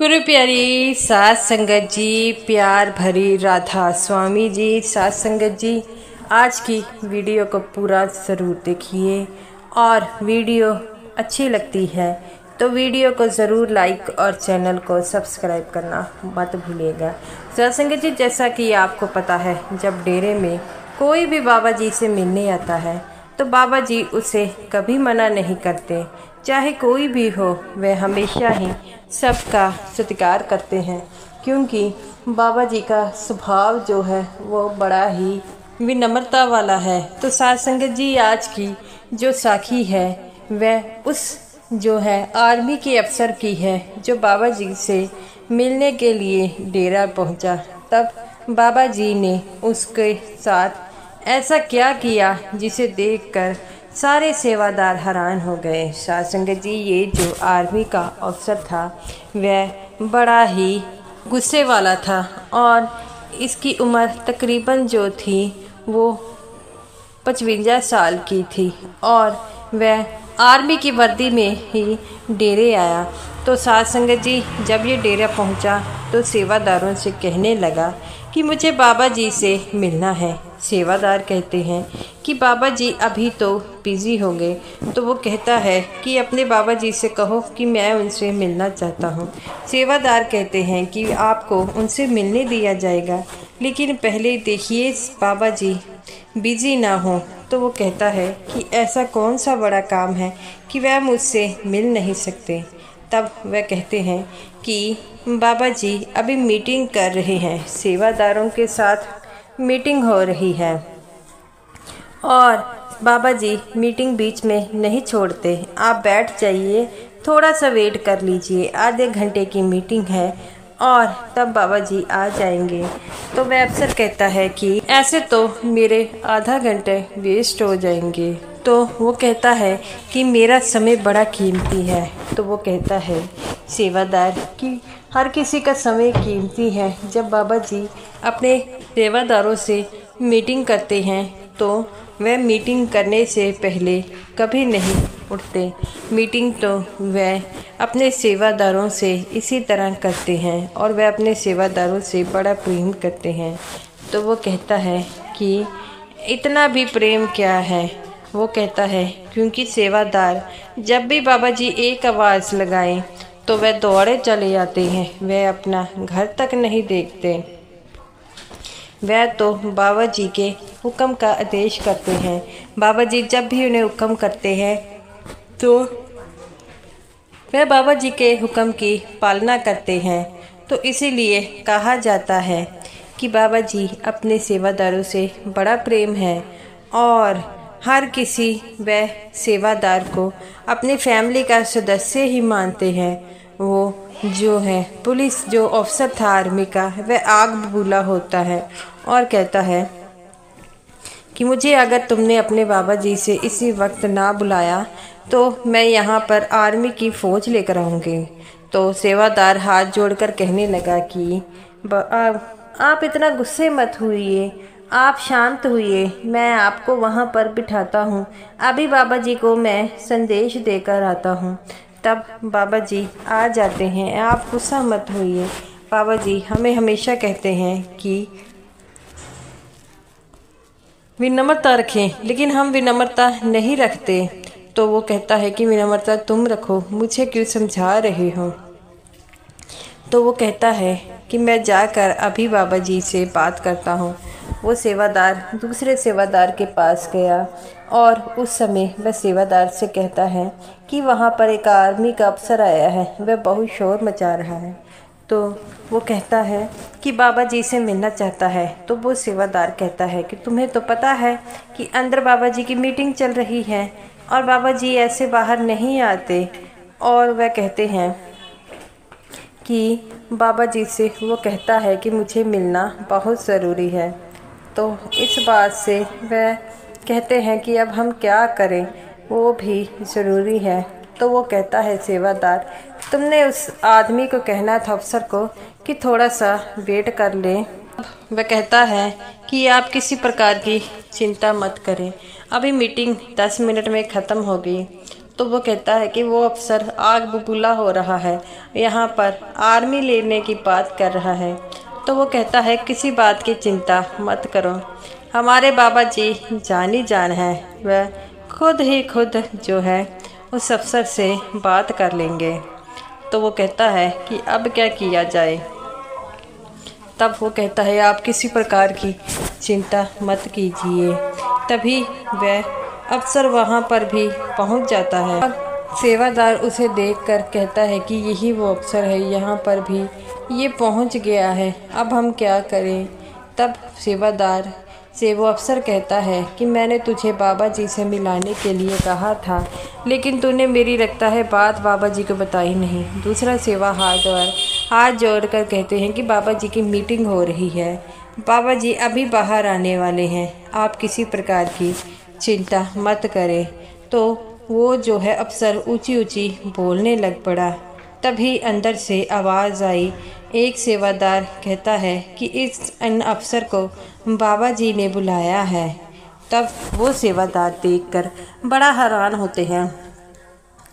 गुरु प्यारी सात संगत जी, प्यार भरी राधा स्वामी जी, सात संगत जी, आज की वीडियो को पूरा ज़रूर देखिए और वीडियो अच्छी लगती है तो वीडियो को ज़रूर लाइक और चैनल को सब्सक्राइब करना मत भूलिएगा। सात संगत जी, जैसा कि आपको पता है, जब डेरे में कोई भी बाबा जी से मिलने आता है तो बाबा जी उसे कभी मना नहीं करते। चाहे कोई भी हो, वह हमेशा ही सबका सत्कार करते हैं, क्योंकि बाबा जी का स्वभाव जो है वो बड़ा ही विनम्रता वाला है। तो सात संगत जी, आज की जो साखी है वह उस जो है आर्मी के अफसर की है, जो बाबा जी से मिलने के लिए डेरा पहुंचा। तब बाबा जी ने उसके साथ ऐसा क्या किया जिसे देखकर सारे सेवादार हैरान हो गए। सात संगत जी, ये जो आर्मी का अफसर था वह बड़ा ही गुस्से वाला था और इसकी उम्र तकरीबन जो थी वो 55 साल की थी और वह आर्मी की वर्दी में ही डेरे आया। तो सात संगत जी, जब ये डेरा पहुंचा तो सेवादारों से कहने लगा कि मुझे बाबा जी से मिलना है। सेवादार कहते हैं कि बाबा जी अभी तो बिज़ी होंगे। तो वो कहता है कि अपने बाबा जी से कहो कि मैं उनसे मिलना चाहता हूँ। सेवादार कहते हैं कि आपको उनसे मिलने दिया जाएगा, लेकिन पहले देखिए बाबा जी बिज़ी ना हो। तो वो कहता है कि ऐसा कौन सा बड़ा काम है कि वह मुझसे मिल नहीं सकते। तब वह कहते हैं कि बाबा जी अभी मीटिंग कर रहे हैं, सेवादारों के साथ मीटिंग हो रही है और बाबा जी मीटिंग बीच में नहीं छोड़ते। आप बैठ जाइए, थोड़ा सा वेट कर लीजिए, आधे घंटे की मीटिंग है और तब बाबा जी आ जाएंगे। तो वह अफसर कहता है कि ऐसे तो मेरे आधा घंटे वेस्ट हो जाएंगे। तो वो कहता है कि मेरा समय बड़ा कीमती है। तो वो कहता है सेवादार कि हर किसी का समय कीमती है। जब बाबा जी अपने सेवादारों से मीटिंग करते हैं तो वह मीटिंग करने से पहले कभी नहीं उठते। मीटिंग तो वह अपने सेवादारों से इसी तरह करते हैं और वह अपने सेवादारों से बड़ा प्रेम करते हैं। तो वो कहता है कि इतना भी प्रेम क्या है। वो कहता है क्योंकि सेवादार जब भी बाबा जी एक आवाज़ लगाएं तो वह दौड़े चले आते हैं, वह अपना घर तक नहीं देखते। वह तो बाबा जी के हुक्म का आदेश करते हैं। बाबा जी जब भी उन्हें हुक्म करते हैं तो वह बाबा जी के हुक्म की पालना करते हैं। तो इसीलिए कहा जाता है कि बाबा जी अपने सेवादारों से बड़ा प्रेम है और हर किसी वह सेवादार को अपनी फैमिली का सदस्य ही मानते हैं। वो जो है पुलिस जो अफसर था आर्मी का, वह आग बबूला होता है और कहता है कि मुझे अगर तुमने अपने बाबा जी से इसी वक्त ना बुलाया तो मैं यहाँ पर आर्मी की फ़ौज लेकर आऊँगी। तो सेवादार हाथ जोड़कर कहने लगा कि आप इतना गुस्से मत हुइए, आप शांत हुइए, मैं आपको वहाँ पर बिठाता हूँ, अभी बाबा जी को मैं संदेश देकर आता हूँ। तब बाबा जी आ जाते हैं। आप गुस्सा मत होइए, बाबा जी हमें हमेशा कहते हैं कि विनम्रता रखें, लेकिन हम विनम्रता नहीं रखते। तो वो कहता है कि विनम्रता तुम रखो, मुझे क्यों समझा रहे हो। तो वो कहता है कि मैं जाकर अभी बाबा जी से बात करता हूँ। वो सेवादार दूसरे सेवादार के पास गया और उस समय वह सेवादार से कहता है कि वहाँ पर एक आर्मी का अफसर आया है, वह बहुत शोर मचा रहा है। तो वो कहता है कि बाबा जी से मिलना चाहता है। तो वो सेवादार कहता है कि तुम्हें तो पता है कि अंदर बाबा जी की मीटिंग चल रही है और बाबा जी ऐसे बाहर नहीं आते। और वह कहते हैं कि बाबा जी से वो कहता है कि मुझे मिलना बहुत ज़रूरी है। तो इस बात से वह कहते हैं कि अब हम क्या करें, वो भी ज़रूरी है। तो वो कहता है सेवादार, तुमने उस आदमी को कहना था अफसर को कि थोड़ा सा वेट कर ले। वह कहता है कि आप किसी प्रकार की चिंता मत करें, अभी मीटिंग 10 मिनट में ख़त्म होगी। तो वो कहता है कि वो अफसर आग बबूला हो रहा है, यहाँ पर आर्मी लेने की बात कर रहा है। तो वो कहता है किसी बात की चिंता मत करो, हमारे बाबा जी जानी जान है, वह खुद ही खुद जो है उस अफसर से बात कर लेंगे। तो वो कहता है कि अब क्या किया जाए। तब वो कहता है आप किसी प्रकार की चिंता मत कीजिए। तभी वह अफसर वहाँ पर भी पहुँच जाता है। अब सेवादार उसे देखकर कहता है कि यही वो अफसर है, यहाँ पर भी ये पहुँच गया है, अब हम क्या करें। तब सेवादार से वो अफसर कहता है कि मैंने तुझे बाबा जी से मिलाने के लिए कहा था, लेकिन तूने मेरी लगता है बात बाबा जी को बताई नहीं। दूसरा सेवा हाथ जोड़कर कहते हैं कि बाबा जी की मीटिंग हो रही है, बाबा जी अभी बाहर आने वाले हैं, आप किसी प्रकार की चिंता मत करें। तो वो जो है अफसर ऊंची ऊंची बोलने लग पड़ा। तभी अंदर से आवाज़ आई। एक सेवादार कहता है कि इस अफसर को बाबा जी ने बुलाया है। तब वो सेवादार देखकर बड़ा हैरान होते हैं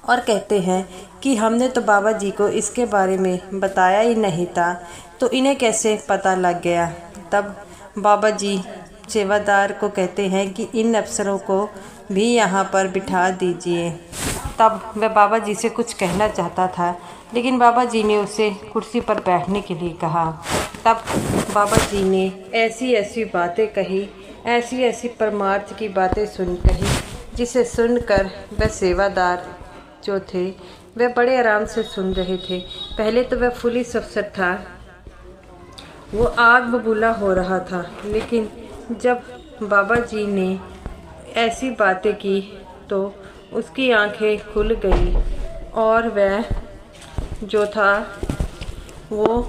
और कहते हैं कि हमने तो बाबा जी को इसके बारे में बताया ही नहीं था, तो इन्हें कैसे पता लग गया। तब बाबा जी सेवादार को कहते हैं कि इन अफसरों को भी यहाँ पर बिठा दीजिए। तब वह बाबा जी से कुछ कहना चाहता था, लेकिन बाबा जी ने उसे कुर्सी पर बैठने के लिए कहा। तब बाबा जी ने ऐसी ऐसी बातें कही, ऐसी ऐसी परमार्थ की बातें कही, जिसे सुनकर वह सेवादार जो थे वह बड़े आराम से सुन रहे थे। पहले तो वह पुलिस अफसर था, वो आग बबूला हो रहा था, लेकिन जब बाबा जी ने ऐसी बातें की तो उसकी आंखें खुल गई और वह जो था वो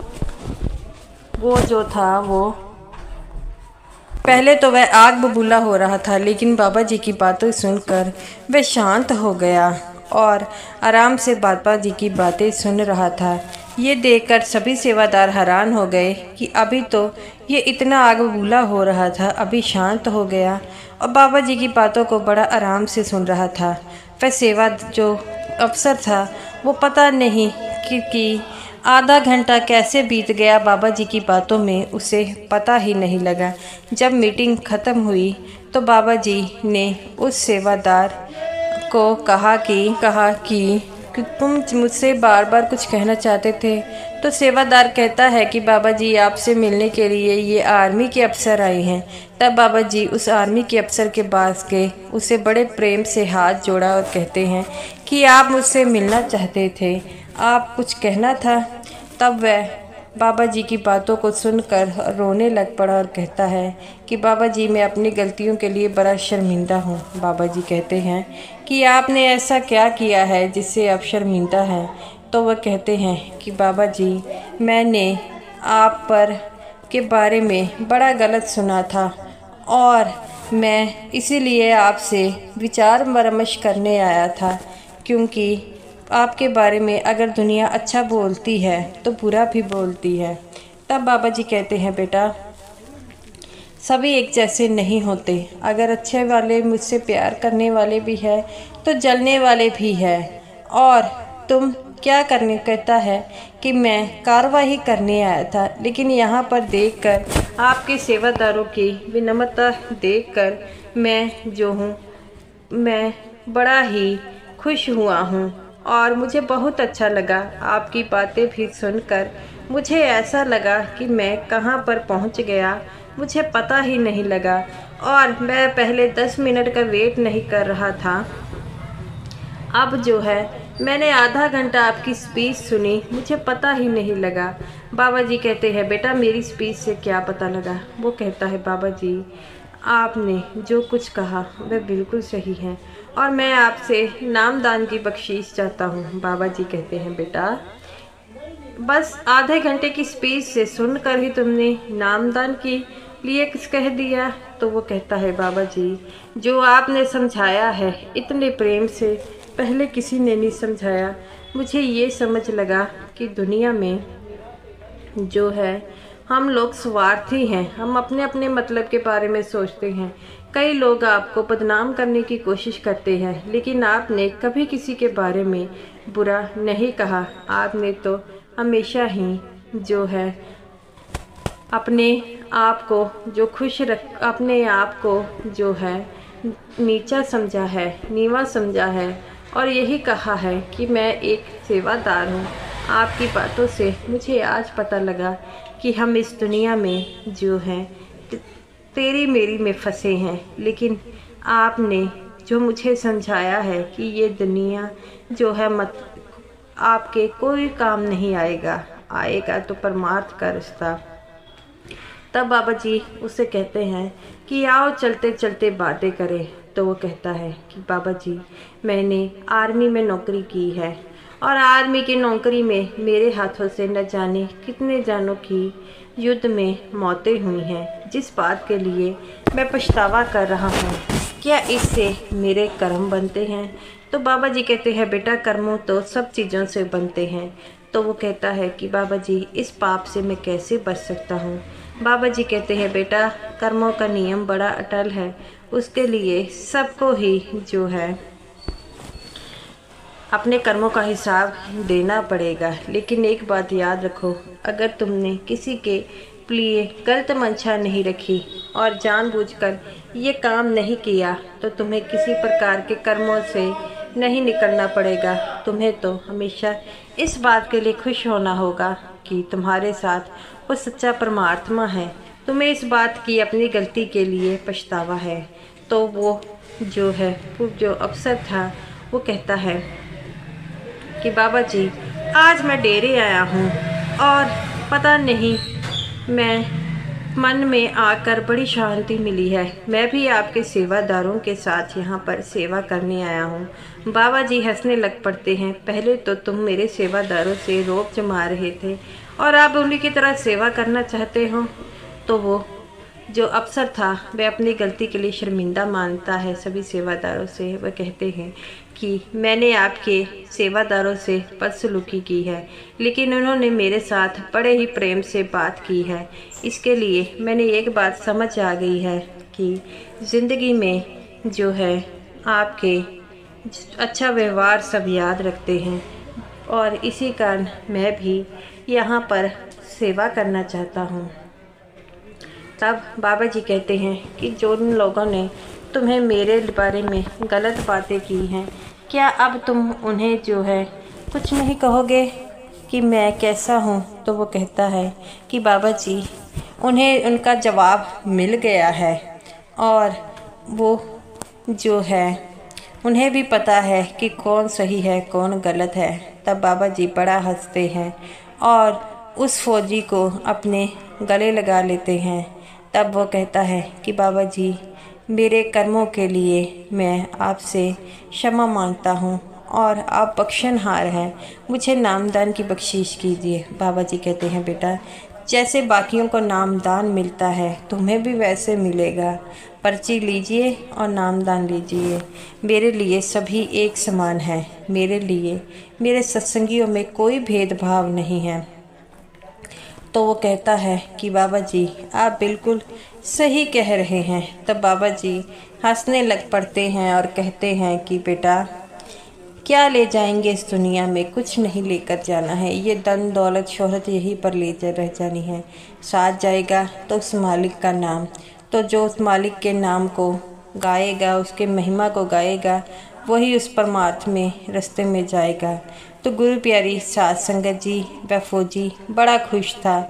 पहले तो वह आग बबूला हो रहा था, लेकिन बाबा जी की बातें सुनकर वह शांत हो गया और आराम से बाबा जी की बातें सुन रहा था। ये देखकर सभी सेवादार हैरान हो गए कि अभी तो ये इतना आग बबूला हो रहा था, अभी शांत हो गया और बाबा जी की बातों को बड़ा आराम से सुन रहा था। वह सेवा जो अफसर था वो पता नहीं कि आधा घंटा कैसे बीत गया बाबा जी की बातों में, उसे पता ही नहीं लगा। जब मीटिंग ख़त्म हुई तो बाबा जी ने उस सेवादार को कहा कि तुम मुझसे बार बार कुछ कहना चाहते थे। तो सेवादार कहता है कि बाबा जी आपसे मिलने के लिए ये आर्मी के अफसर आए हैं। तब बाबा जी उस आर्मी के अफसर के पास गए, उसे बड़े प्रेम से हाथ जोड़ा और कहते हैं कि आप मुझसे मिलना चाहते थे, आप कुछ कहना था। तब वह बाबा जी की बातों को सुनकर रोने लग पड़ा और कहता है कि बाबा जी मैं अपनी गलतियों के लिए बड़ा शर्मिंदा हूँ। बाबा जी कहते हैं कि आपने ऐसा क्या किया है जिससे आप शर्मिंदा हैं। तो वह कहते हैं कि बाबा जी मैंने आप पर के बारे में बड़ा गलत सुना था और मैं इसीलिए आपसे विचार विमर्श करने आया था, क्योंकि आपके बारे में अगर दुनिया अच्छा बोलती है तो बुरा भी बोलती है। तब बाबा जी कहते हैं बेटा सभी एक जैसे नहीं होते, अगर अच्छे वाले मुझसे प्यार करने वाले भी है तो जलने वाले भी है। और तुम क्या करने कहता है कि मैं कार्रवाई करने आया था, लेकिन यहाँ पर देखकर आपके सेवादारों की विनम्रता देखकर मैं जो हूँ मैं बड़ा ही खुश हुआ हूँ और मुझे बहुत अच्छा लगा। आपकी बातें भी सुनकर मुझे ऐसा लगा कि मैं कहाँ पर पहुँच गया, मुझे पता ही नहीं लगा और मैं पहले 10 मिनट का वेट नहीं कर रहा था। अब जो है मैंने आधा घंटा आपकी स्पीच सुनी, मुझे पता ही नहीं लगा। बाबा जी कहते हैं बेटा मेरी स्पीच से क्या पता लगा। वो कहता है बाबा जी आपने जो कुछ कहा वह बिल्कुल सही है और मैं आपसे नामदान की बख्शीश चाहता हूँ। बाबा जी कहते हैं बेटा बस आधे घंटे की स्पीच से सुनकर ही तुमने नामदान के लिए किस कह दिया। तो वो कहता है बाबा जी जो आपने समझाया है इतने प्रेम से पहले किसी ने नहीं समझाया। मुझे ये समझ लगा कि दुनिया में जो है हम लोग स्वार्थी हैं, हम अपने अपने मतलब के बारे में सोचते हैं, कई लोग आपको बदनाम करने की कोशिश करते हैं, लेकिन आपने कभी किसी के बारे में बुरा नहीं कहा। आपने तो हमेशा ही जो है अपने आप को जो खुश रख अपने आप को जो है नीचा समझा है, नीवा समझा है और यही कहा है कि मैं एक सेवादार हूँ। आपकी बातों से मुझे आज पता लगा कि हम इस दुनिया में जो है तेरी मेरी में फंसे हैं, लेकिन आपने जो मुझे समझाया है कि ये दुनिया जो है मत आपके कोई काम नहीं आएगा तो परमार्थ का रास्ता। तब बाबा जी उससे कहते हैं कि आओ चलते चलते बातें करें। तो वो कहता है कि बाबा जी, मैंने आर्मी में नौकरी की है और आर्मी की नौकरी में मेरे हाथों से न जाने कितने जानों की युद्ध में मौतें हुई हैं, जिस बात के लिए मैं पछतावा कर रहा हूँ। क्या इससे मेरे कर्म बनते हैं? तो बाबा जी कहते हैं बेटा, कर्मों तो सब चीज़ों से बनते हैं। तो वो कहता है कि बाबा जी, इस पाप से मैं कैसे बच सकता हूँ? बाबा जी कहते हैं बेटा, कर्मों का नियम बड़ा अटल है, उसके लिए सबको ही जो है अपने कर्मों का हिसाब देना पड़ेगा। लेकिन एक बात याद रखो, अगर तुमने किसी के लिए गलत मंशा नहीं रखी और जानबूझकर ये काम नहीं किया तो तुम्हें किसी प्रकार के कर्मों से नहीं निकलना पड़ेगा। तुम्हें तो हमेशा इस बात के लिए खुश होना होगा कि तुम्हारे साथ वो सच्चा परमात्मा है। तुम्हें इस बात की अपनी गलती के लिए पछतावा है। तो वो जो अफसर था वो कहता है कि बाबा जी, आज मैं डेरे आया हूँ और पता नहीं मैं मन में आकर बड़ी शांति मिली है। मैं भी आपके सेवादारों के साथ यहाँ पर सेवा करने आया हूँ। बाबा जी हंसने लग पड़ते हैं। पहले तो तुम मेरे सेवादारों से रोब जमा रहे थे और आप उन्हीं की तरह सेवा करना चाहते हो। तो वो जो अफसर था वह अपनी गलती के लिए शर्मिंदा मानता है सभी सेवादारों से। वह कहते हैं कि मैंने आपके सेवादारों से बदसलूकी की है, लेकिन उन्होंने मेरे साथ बड़े ही प्रेम से बात की है। इसके लिए मैंने एक बात समझ आ गई है कि ज़िंदगी में जो है आपके अच्छा व्यवहार सब याद रखते हैं और इसी कारण मैं भी यहाँ पर सेवा करना चाहता हूँ। तब बाबा जी कहते हैं कि जो उन लोगों ने तुम्हें मेरे बारे में गलत बातें की हैं, क्या अब तुम उन्हें जो है कुछ नहीं कहोगे कि मैं कैसा हूँ? तो वो कहता है कि बाबा जी, उन्हें उनका जवाब मिल गया है और वो जो है उन्हें भी पता है कि कौन सही है कौन गलत है। तब बाबा जी बड़ा हंसते हैं और उस फौजी को अपने गले लगा लेते हैं। तब वो कहता है कि बाबा जी, मेरे कर्मों के लिए मैं आपसे क्षमा मांगता हूँ और आप बख्शनहार हैं, मुझे नामदान की बख्शीश कीजिए। बाबा जी कहते हैं बेटा, जैसे बाकियों को नामदान मिलता है तुम्हें भी वैसे मिलेगा। पर्ची लीजिए और नामदान लीजिए। मेरे लिए सभी एक समान है। मेरे लिए मेरे सत्संगियों में कोई भेदभाव नहीं है। तो वो कहता है कि बाबा जी, आप बिल्कुल सही कह रहे हैं। तब बाबा जी हंसने लग पड़ते हैं और कहते हैं कि बेटा, क्या ले जाएंगे इस दुनिया में? कुछ नहीं लेकर जाना है। ये धन दौलत शोहरत यहीं पर ले रह जानी है। साथ जाएगा तो उस मालिक का नाम, तो जो उस मालिक के नाम को गाएगा, उसके महिमा को गाएगा, वही उस परमार्थ में रास्ते में जाएगा। तो गुरु प्यारी साध संगत जी व फौजी बड़ा खुश था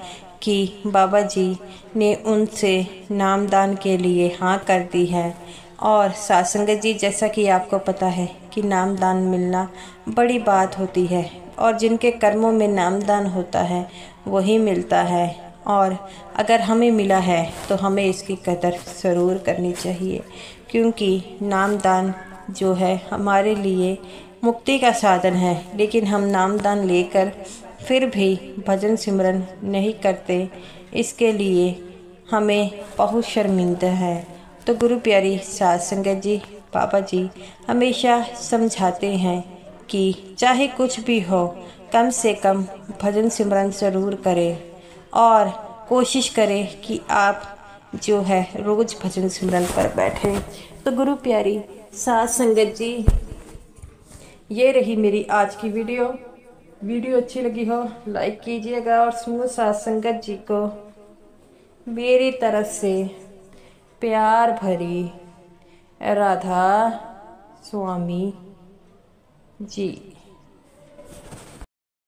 कि बाबा जी ने उनसे नामदान के लिए हाँ कर दी है। और साध संगत जी, जैसा कि आपको पता है कि नामदान मिलना बड़ी बात होती है और जिनके कर्मों में नामदान होता है वही मिलता है। और अगर हमें मिला है तो हमें इसकी कदर ज़रूर करनी चाहिए, क्योंकि नामदान जो है हमारे लिए मुक्ति का साधन है। लेकिन हम नामदान लेकर फिर भी भजन सिमरन नहीं करते, इसके लिए हमें बहुत शर्मिंदा है। तो गुरु प्यारी साध संगत जी, बाबा जी हमेशा समझाते हैं कि चाहे कुछ भी हो, कम से कम भजन सिमरन ज़रूर करें और कोशिश करें कि आप जो है रोज भजन सिमरन पर बैठे। तो गुरु प्यारी साध संगत जी, ये रही मेरी आज की वीडियो अच्छी लगी हो लाइक कीजिएगा और समूह साध संगत जी को मेरी तरफ से प्यार भरी राधा स्वामी जी।